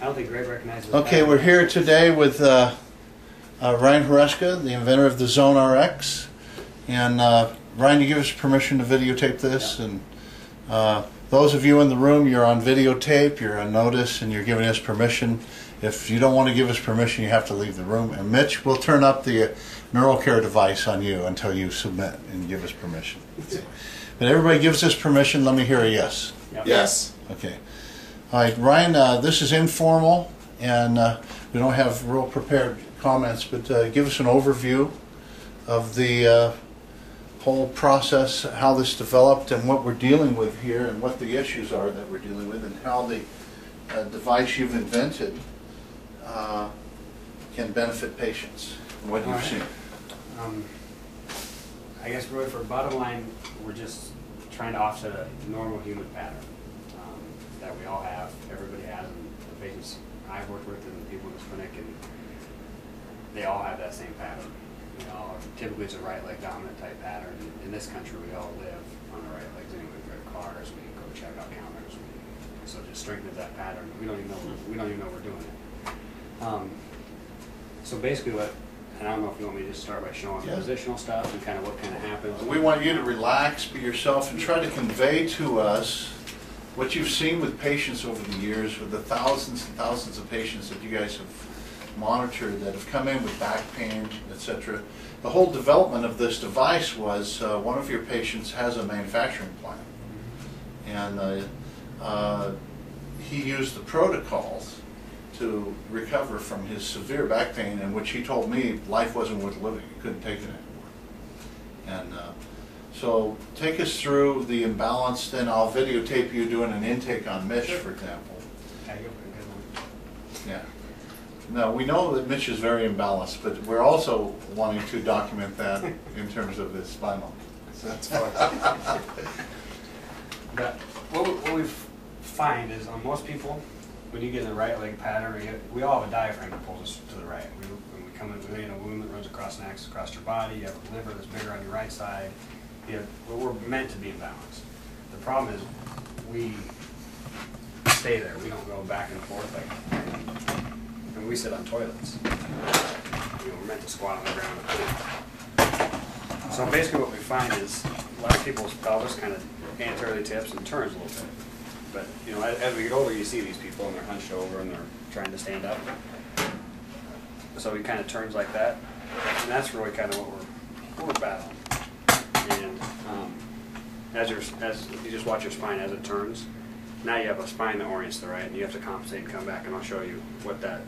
I don't think Greg recognizes. Okay, we're here today with Ryan Hruska, the inventor of the ZoneRX. And Ryan, you give us permission to videotape this. Yeah. And those of you in the room, you're on videotape, you're on notice, and you're giving us permission. If you don't want to give us permission, you have to leave the room. And Mitch, we'll turn up the neural care device on you until you submit and give us permission. But everybody gives us permission. Let me hear a yes. Yep. Yes. Okay. All right, Ryan, this is informal, and we don't have real prepared comments, but give us an overview of the whole process, how this developed, and what we're dealing with here, and what the issues are that we're dealing with, and how the device you've invented can benefit patients, and what you've seen. I guess really for bottom line, we're just trying to offset a normal human pattern that we all have, everybody has, and the patients I've worked with and the people in this clinic, and they all have that same pattern. We all typically it's a right leg dominant type pattern. In this country, we all live on the right legs anyway. We drive cars, we go check out counters, so it just strengthens that pattern. We don't even know we're doing it. So basically, and I don't know if you want me to just start by showing the positional stuff and kind of what kind of happens. We want you to relax, be yourself, and try to convey to us what you've seen with patients over the years, with the thousands and thousands of patients that you guys have monitored that have come in with back pain, etc. The whole development of this device was one of your patients has a manufacturing plant, and he used the protocols to recover from his severe back pain, in which he told me life wasn't worth living. He couldn't take it anymore. And so take us through the imbalance, then I'll videotape you doing an intake on Mitch, for example. Yeah. Now, we know that Mitch is very imbalanced, but we're also wanting to document that in terms of his spinal. So that's fine. But what we find is on most people, when you get in the right leg pattern, we all have a diaphragm that pulls us to the right. When we come in a wound that runs across an axis across your body, you have a liver that's bigger on your right side. We're meant to be in balance. The problem is we stay there. We don't go back and forth and we sit on toilets. We're meant to squat on the ground. So basically what we find is a lot of people's pelvis kind of anteriorly tips and turns a little bit. But as we get older, you see these people and they're hunched over and they're trying to stand up. So he kind of turns like that, and that's really kind of what we're battling. And as you just watch your spine as it turns, now you have a spine that orients to the right, and you have to compensate and come back, and I'll show you what that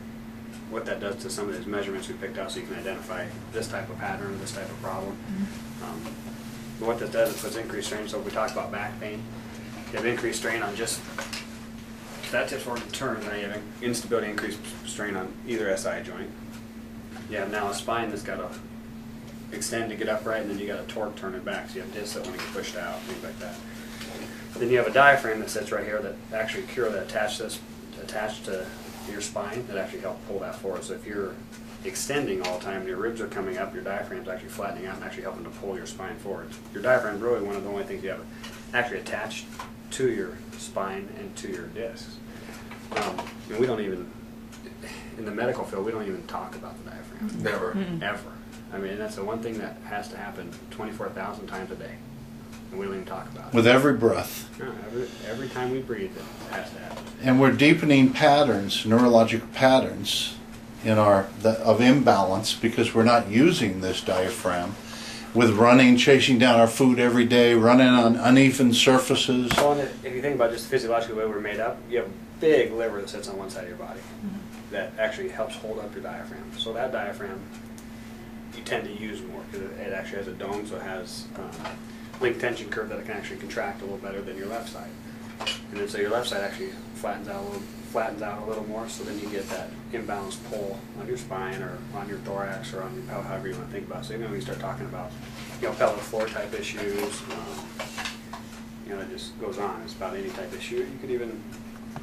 does to some of these measurements we picked out, so you can identify this type of pattern, this type of problem. But what that does is puts increased strain. So if we talk about back pain, you have increased strain on just that tip forward and turns. Now you have instability, increased strain on either SI joint. You have now a spine that's got to extend to get upright, and then you got a torque turn it back, so you have discs that want to get pushed out, things like that. Then you have a diaphragm that sits right here that actually attached to your spine that actually help pull that forward. So if you're extending all the time and your ribs are coming up, your diaphragm's actually flattening out and actually helping to pull your spine forward. Your diaphragm is really one of the only things you have actually attached to your spine and to your discs. And we don't even, in the medical field, we don't even talk about the diaphragm. Never. Ever. I mean, that's the one thing that has to happen 24,000 times a day. And we don't even talk about it. With every breath. No, every time we breathe, it has to happen. And we're deepening patterns, neurological patterns, of imbalance, because we're not using this diaphragm with running, chasing down our food every day, running on uneven surfaces. Well, if you think about just physiologically the way we're made up, you have a big liver that sits on one side of your body that actually helps hold up your diaphragm. So that diaphragm you tend to use more because it actually has a dome, so it has link tension curve that it can actually contract a little better than your left side. And then so your left side actually flattens out a little more, so then you get that imbalanced pull on your spine or on your thorax or on your pelvis, however you want to think about it. So even when you start talking about pelvic floor type issues, it just goes on. It's about any type issue. You could even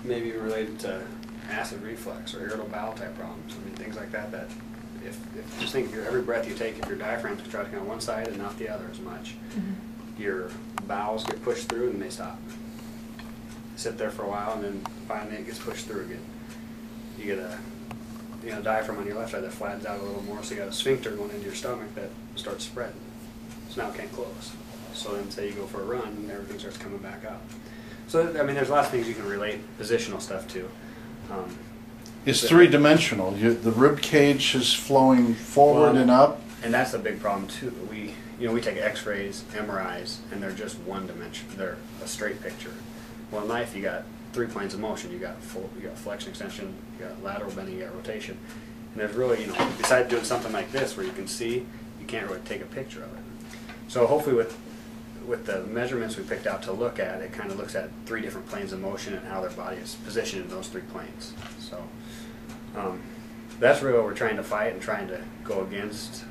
maybe relate it to acid reflux or irritable bowel type problems. I mean, things like that. That if just think every breath you take, if your diaphragm's contracting on one side and not the other as much, your bowels get pushed through and they stop. Sit there for a while and then finally it gets pushed through again. you get a diaphragm on your left side that flattens out a little more, so you got a sphincter going into your stomach that starts spreading. So now it can't close. So then say you go for a run and everything starts coming back up. So I mean, there's lots of things you can relate positional stuff to. It's three-dimensional. The rib cage is flowing forward and up. And that's a big problem too. We take X-rays, MRIs, and they're just one dimension. They're a straight picture. Well, in life, you got 3 planes of motion. You got flexion, extension, you got lateral bending, you got rotation. And there's really, besides doing something like this where you can see, you can't really take a picture of it. So hopefully with the measurements we picked out to look at, it kind of looks at 3 different planes of motion and how their body is positioned in those 3 planes. So that's really what we're trying to fight and trying to go against,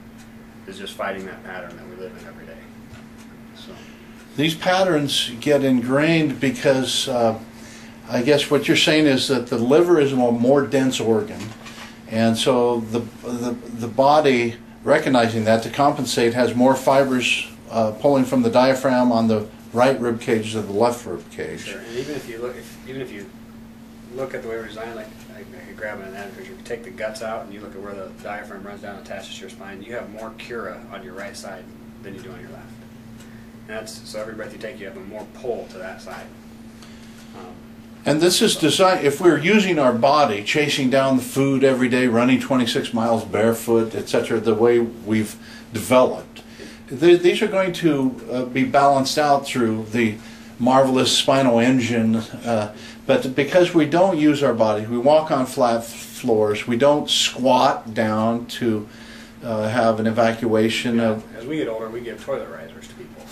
is just fighting that pattern that we live in every day. So these patterns get ingrained because I guess what you're saying is that the liver is a more dense organ, and so the body, recognizing that, to compensate, has more fibers pulling from the diaphragm on the right rib cage to the left rib cage. Sure. And even if you look at the way we're designed, like I could grab an anatomy picture, if you take the guts out and you look at where the diaphragm runs down and attaches to your spine, you have more cura on your right side than you do on your left. And that's, so every breath you take, you have a more pull to that side. And this is designed, if we're using our body, chasing down the food every day, running 26 miles barefoot, etc., the way we've developed, these are going to be balanced out through the marvelous spinal engine. But because we don't use our body, we walk on flat floors, we don't squat down to have an evacuation. As we get older, we give toilet risers to people.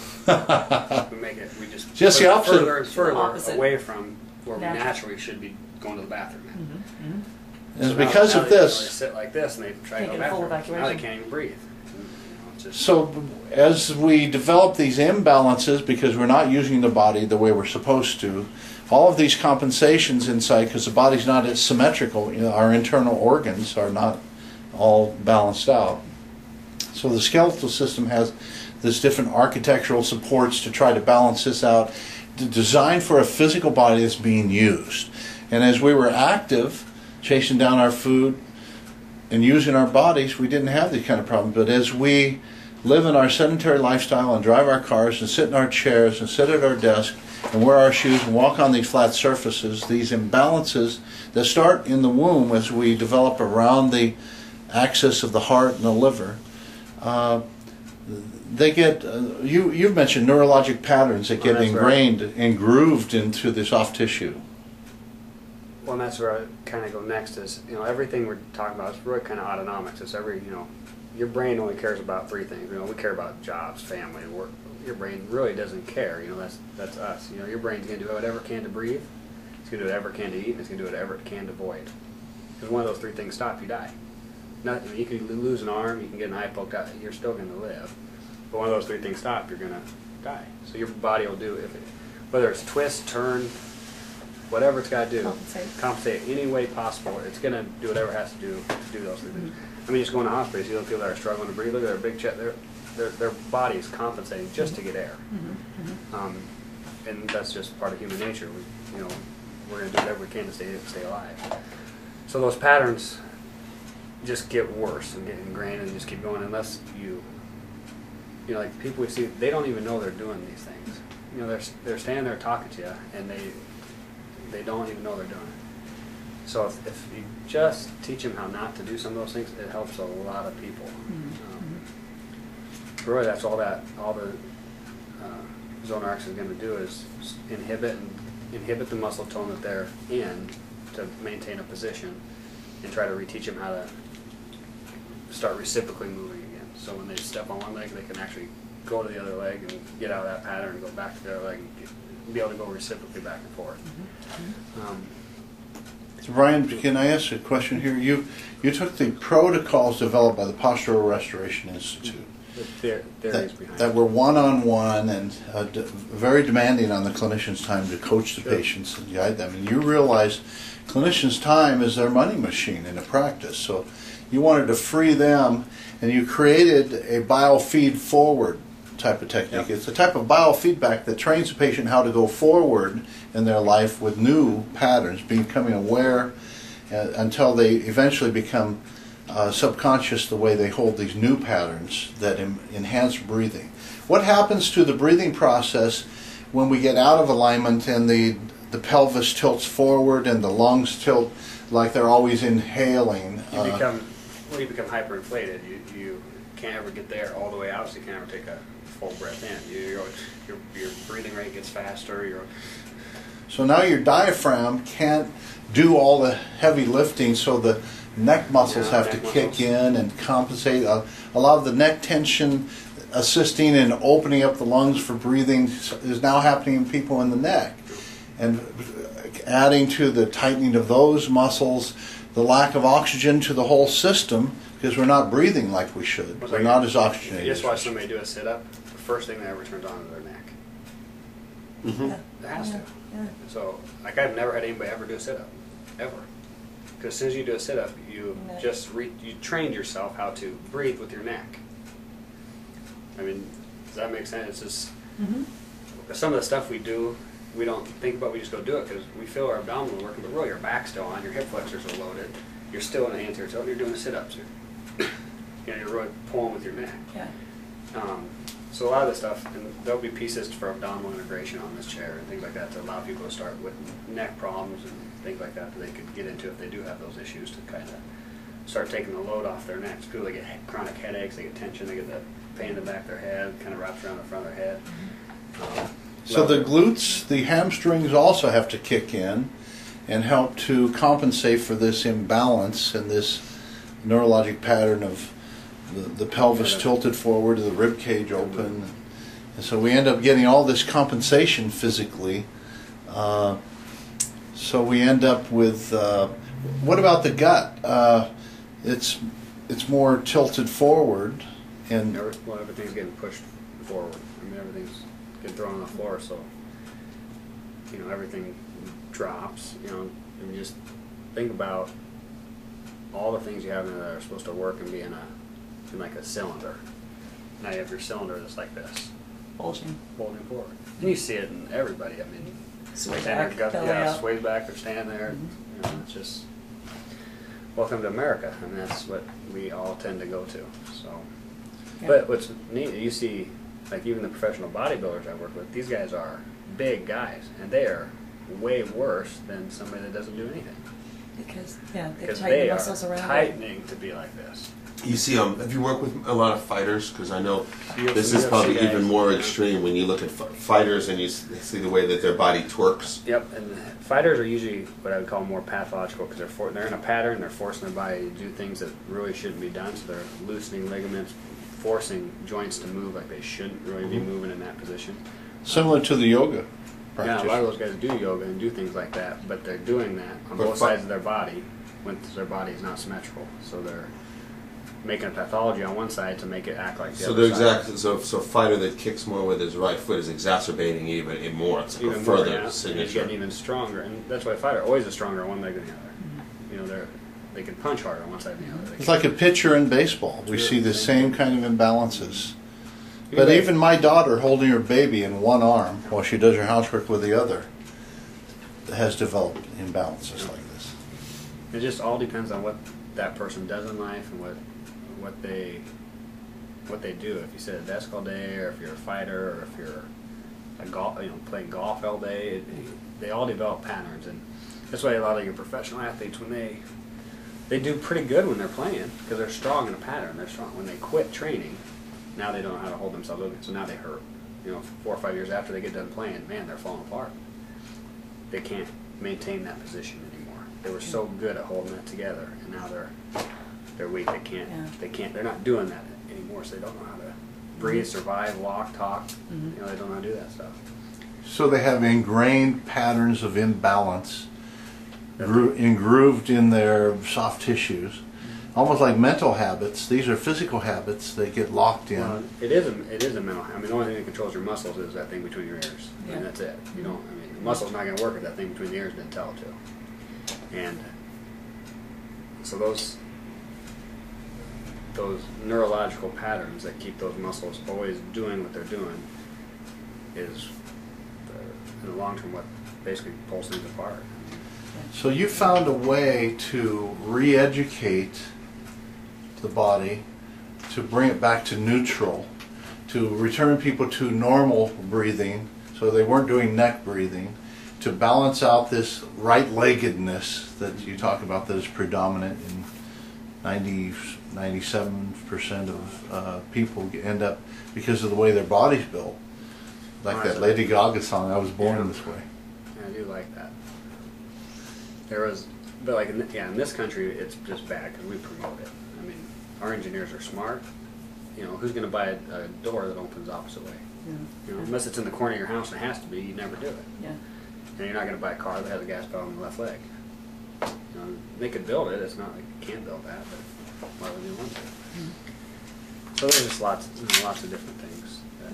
We just the opposite. Further and further away from where we naturally should be going to the bathroom. And it's because of this. They sit like this and they try to go to the bathroom. Now they can't even breathe. So as we develop these imbalances, because we're not using the body the way we're supposed to, all of these compensations inside, because the body's not as symmetrical, our internal organs are not all balanced out. So the skeletal system has this different architectural supports to try to balance this out, designed for a physical body that's being used. And as we were active, chasing down our food and using our bodies, we didn't have these kind of problems. But as we live in our sedentary lifestyle and drive our cars and sit in our chairs and sit at our desk and wear our shoes and walk on these flat surfaces, these imbalances that start in the womb as we develop around the axis of the heart and the liver, they get, you've mentioned neurologic patterns that get ingrained and grooved into the soft tissue. Well, and that's where I kind of go next is, everything we're talking about is really kind of autonomics. It's your brain only cares about 3 things. We care about jobs, family, work. Your brain really doesn't care. That's us. Your brain's going to do whatever it can to breathe. It's going to do whatever it can to eat, and it's going to do whatever it can to avoid. Because one of those 3 things stop, you die. You can lose an arm, you can get an eye poked out, you're still going to live. But one of those 3 things stop, you're going to die. So your body will do, whether it's twist, turn, whatever it's got to do, compensate any way possible. It's going to do whatever it has to do those 3 things. I mean, just going to hospitals, you don't feel they're struggling to breathe. Look at their big chest. Their body is compensating just to get air. And that's just part of human nature. We're going to do whatever we can to stay alive. So those patterns just get worse and get ingrained and just keep going unless like people we see, they don't even know they're doing these things. They're standing there talking to you and they don't even know they're doing it. So if you just teach them how not to do some of those things, it helps a lot of people. Really, that's all the ZoneRX is going to do is inhibit the muscle tone that they're in to maintain a position and try to reteach them how to start reciprocally moving again. So when they step on one leg, they can actually go to the other leg and get out of that pattern and go back to the other leg and be able to go reciprocally back and forth. So Brian, can I ask a question here? You took the protocols developed by the Postural Restoration Institute that were one-on-one and very demanding on the clinician's time to coach the patients and guide them. And you realized clinicians' time is their money machine in a practice. So you wanted to free them, and you created a biofeed forward type of technique. It's a type of biofeedback that trains the patient how to go forward in their life with new patterns, becoming aware until they eventually become subconscious the way they hold these new patterns that enhance breathing. What happens to the breathing process when we get out of alignment and the pelvis tilts forward and the lungs tilt like they're always inhaling? You become hyperinflated. You can't ever get there all the way out, so you can't ever take a full breath in. Your breathing rate gets faster. So now your diaphragm can't do all the heavy lifting, so the neck muscles have to kick in and compensate. A lot of the neck tension assisting in opening up the lungs for breathing is now happening in people in the neck. And adding to the tightening of those muscles, the lack of oxygen to the whole system, because we're not breathing like we should. We're not as oxygenated. You just watch somebody do a sit-up, the first thing that ever turns on is their neck. Mm-hmm. It has to. Yeah. So, like, I've never had anybody ever do a sit-up, ever. Because as soon as you do a sit-up, you you trained yourself how to breathe with your neck. I mean, does that make sense? It's just some of the stuff we do, we don't think about. We just go do it because we feel our abdominal working, but really your back's still on, your hip flexors are loaded, you're still in the anterior tilt, you're doing the sit-ups. You're really pulling with your neck. Yeah. So a lot of the stuff, and there'll be pieces for abdominal integration on this chair and things like that to allow people to start with neck problems and things like that they could get into if they do have those issues, to kind of start taking the load off their necks. People that get chronic headaches, they get tension, they get that pain in the back of their head, kind of wraps around the front of their head. So the glutes, the hamstrings also have to kick in and help to compensate for this imbalance and this neurologic pattern of the pelvis tilted forward, the rib cage open. And so we end up getting all this compensation physically. So we end up with, what about the gut? It's more tilted forward. And well, everything's getting pushed forward. I mean, everything's getting thrown on the floor, so, everything drops, and just think about all the things you have in there that are supposed to work and be in like a cylinder. Now you have your cylinder that's like this. Bulging forward. And you see it in everybody. I mean, Sway back, belly out. sways back, they're standing there. It's just, welcome to America, and that's what we all tend to go to. So, Yeah. But what's neat, you see, like even the professional bodybuilders I work with, these guys are big guys, and they are way worse than somebody that doesn't do anything. Because they Because tighten they the are muscles around tightening to be like this. You see, have you worked with a lot of fighters? Because I know this is UFC probably guys. even more extreme when you look at fighters and you see the way that their body twerks. Yep, and fighters are usually what I would call more pathological because they're in a pattern, they're forcing their body to do things that really shouldn't be done, so they're loosening ligaments, forcing joints to move like they shouldn't really be moving in that position. similar to the yoga Yeah, practice. a lot of those guys do yoga and do things like that, but they're doing that on both sides of their body when their body is not symmetrical. So they're making a pathology on one side to make it act like the So other they're side. so a fighter that kicks more with his right foot is exacerbating even more. It's like a Even more, further yeah. He's signature. getting even stronger, and that's why a fighter always is stronger on one leg than the other. They can punch harder on one side than the other. It's like a pitcher in baseball. We see the same kind of imbalances. But Yeah. even my daughter holding her baby in one arm while she does her housework with the other has developed imbalances like this. It just all depends on what that person does in life and what they do. If you sit at a desk all day, or if you're a fighter, or if you're a golf, playing golf all day, they all develop patterns, and that's why a lot of your professional athletes, when they do pretty good when they're playing because they're strong in a pattern. They're strong. When they quit training, now they don't know how to hold themselves open, so now they hurt. 4 or 5 years after they get done playing, man, they're falling apart. They can't maintain that position anymore. They were so good at holding that together, and now they're weak. They can't. Yeah. They can't. They're not doing that anymore. So they don't know how to breathe, survive, walk, talk. They don't know how to do that stuff. So they have ingrained patterns of imbalance engrooved in their soft tissues, almost like mental habits. These are physical habits. They get locked in. Well, it is a mental. I mean, the only thing that controls your muscles is that thing between your ears, Yeah. and that's it. The muscle's not going to work if that thing between the ears didn't tell it to. And so those neurological patterns that keep those muscles always doing what they're doing is, in the long term, what basically pulls things apart. So you found a way to re-educate the body, to bring it back to neutral, to return people to normal breathing, so they weren't doing neck breathing, to balance out this right-leggedness that you talk about that is predominant in 97% of people end up because of the way their body's built. Like that Lady Gaga song, I was born this way. Yeah, I do like that. There was, but like, in this country, it's just bad because we promote it. I mean, our engineers are smart. You know, who's going to buy a door that opens the opposite way? Yeah. You know, unless it's in the corner of your house and it has to be, you never do it. Yeah. And you're not going to buy a car that has a gas pedal on the left leg. You know, they could build it. It's not like you can't build that, but why would you want to? So there's just lots of different things that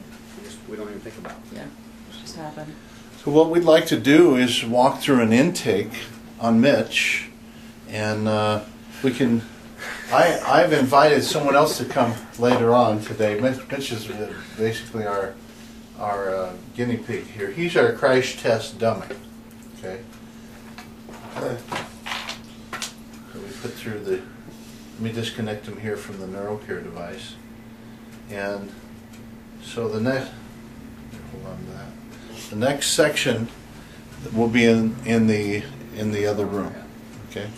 we don't even think about. Yeah. Just happen. So what we'd like to do is walk through an intake on Mitch, and we can. I've invited someone else to come later on today. Mitch is basically our guinea pig here. He's our crash test dummy. Okay. So we put through the. Let me disconnect him here from the NeuroCare device, and so the next. Hold on to that. The next section will be in the other room. Okay.